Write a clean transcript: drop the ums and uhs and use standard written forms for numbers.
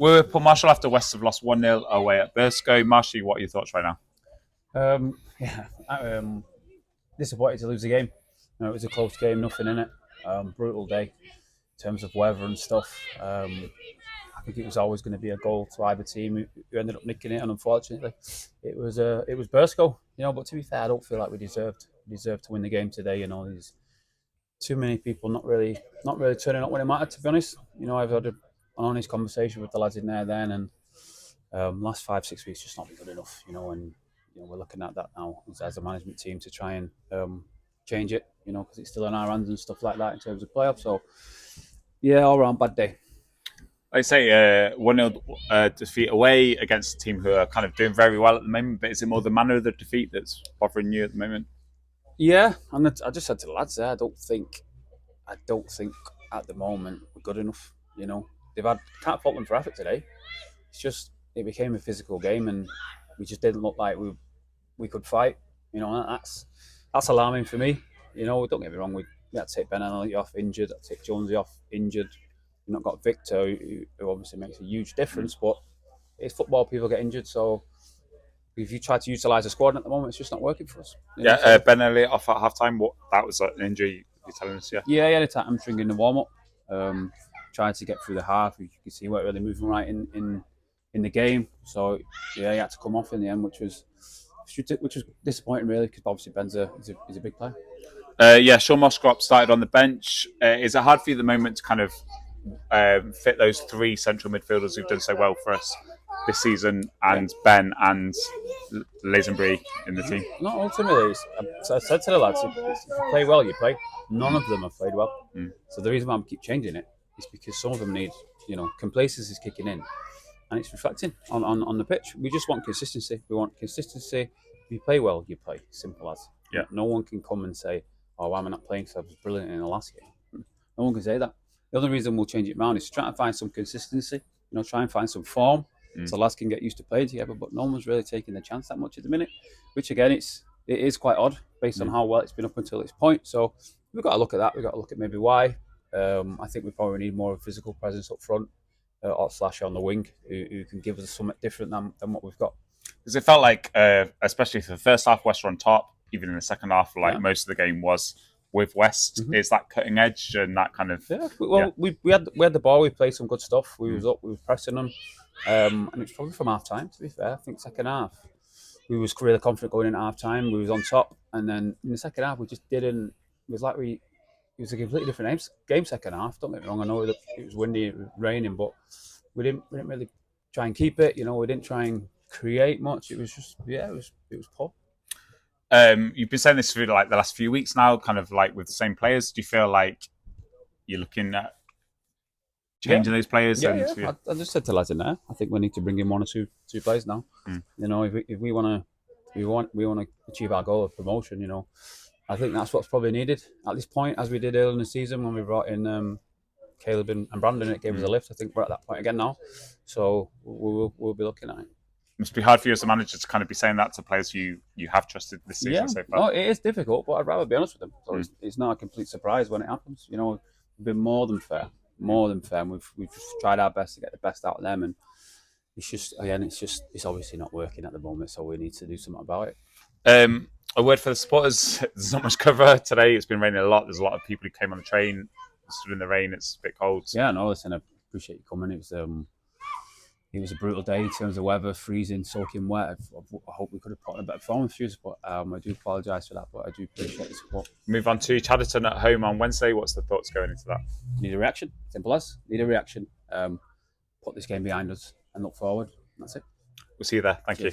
We're Paul Marshall after West have lost 1-0 away at Burscough. Marshall, what are your thoughts right now? Yeah, disappointed to lose the game. It was a close game, nothing in it. Brutal day in terms of weather and stuff. I think it was always going to be a goal to either team who ended up nicking it, and unfortunately, it was Burscough. But to be fair, I don't feel like we deserved to win the game today. There's too many people not really turning up when it mattered. To be honest, I've had an honest conversation with the lads in there then, and last 5 6 weeks just not been good enough. And we're looking at that now as a management team to try and change it. Because it's still in our hands and stuff like that in terms of playoffs. So yeah, all round bad day. I say 1-0 defeat away against a team who are kind of doing very well at the moment, but is it more the manner of the defeat that's bothering you at the moment? Yeah, and I just said to the lads there, I don't think at the moment we're good enough. Can't fault them for effort today. It's just it became a physical game, and we just didn't look like we could fight. That's alarming for me. Don't get me wrong, we had to take Ben Annally off injured, had to take Jonesy off injured. We've not got Victor, who obviously makes a huge difference, but it's football, people get injured, so if you try to utilise the squad at the moment, it's just not working for us. Ben Elliott off at half time. What that was an injury you're telling us, yeah? Yeah, he had a hamstring in the warm up. Trying to get through the half. You can see he weren't really moving right in the game. So yeah, he had to come off in the end, which was disappointing really, because obviously Ben's he's a big player. Sean Mosscrop started on the bench. Is it hard for you at the moment to kind of fit those three central midfielders who've done so well for us this season, and Ben and Lazenby in the team? No, ultimately, I said to the lads, if you play well, you play. None of them have played well. So the reason why I keep changing it is because some of them need, complacency is kicking in, and it's reflecting on the pitch. We just want consistency. We want consistency. If you play well, you play. Simple as. Yeah. No one can come and say, "Oh, why am I not playing? Because I was brilliant in the last game." No one can say that. The only reason we'll change it around is to try and find some consistency. Try and find some form, so lads can get used to playing together. But no one's really taking the chance that much at the minute, which again, it is quite odd based on how well it's been up until this point. So we've got to look at that. We've got to look at maybe why. I think we probably need more of a physical presence up front, or slash on the wing, who can give us something different than what we've got. Because it felt like, especially for the first half, West were on top. Even in the second half, most of the game was with West. Is that cutting edge and that kind of? Yeah. Well, we had the ball. We played some good stuff. We was up. We was pressing them, and it was probably from half time. To be fair, I think second half we was really confident going into half time. We was on top, and then in the second half we just didn't. It was like it was a completely different game second half. Don't get me wrong. I know that it was windy, it was raining, but we didn't really try and keep it. We didn't try and create much. It was just it was poor. You've been saying this for like the last few weeks now, kind of like with the same players. Do you feel like you're looking at changing those players? Yeah. I just said to lads in there, I think we need to bring in one or two players now. If we want to achieve our goal of promotion, I think that's what's probably needed at this point, as we did earlier in the season when we brought in Caleb and Brandon. It gave us a lift. I think we're at that point again now, so we'll be looking at it. It must be hard for you as a manager to kind of be saying that to players you have trusted this season so far. No, it is difficult, but I'd rather be honest with them. So it's not a complete surprise when it happens. We've been more than fair, and we've just tried our best to get the best out of them, and it's obviously not working at the moment. So we need to do something about it. A word for the supporters. There's not much cover today. It's been raining a lot. There's a lot of people who came on the train, stood in the rain. It's a bit cold. Yeah, no, listen, I appreciate you coming. It was a brutal day in terms of weather, freezing, soaking wet. I hope we could have put in a better performance for you, but I do apologise for that. But I do appreciate the support. Move on to Chadderton at home on Wednesday. What's the thoughts going into that? Need a reaction. Simple as. Need a reaction. Put this game behind us and look forward. That's it. We'll see you there. Thank you.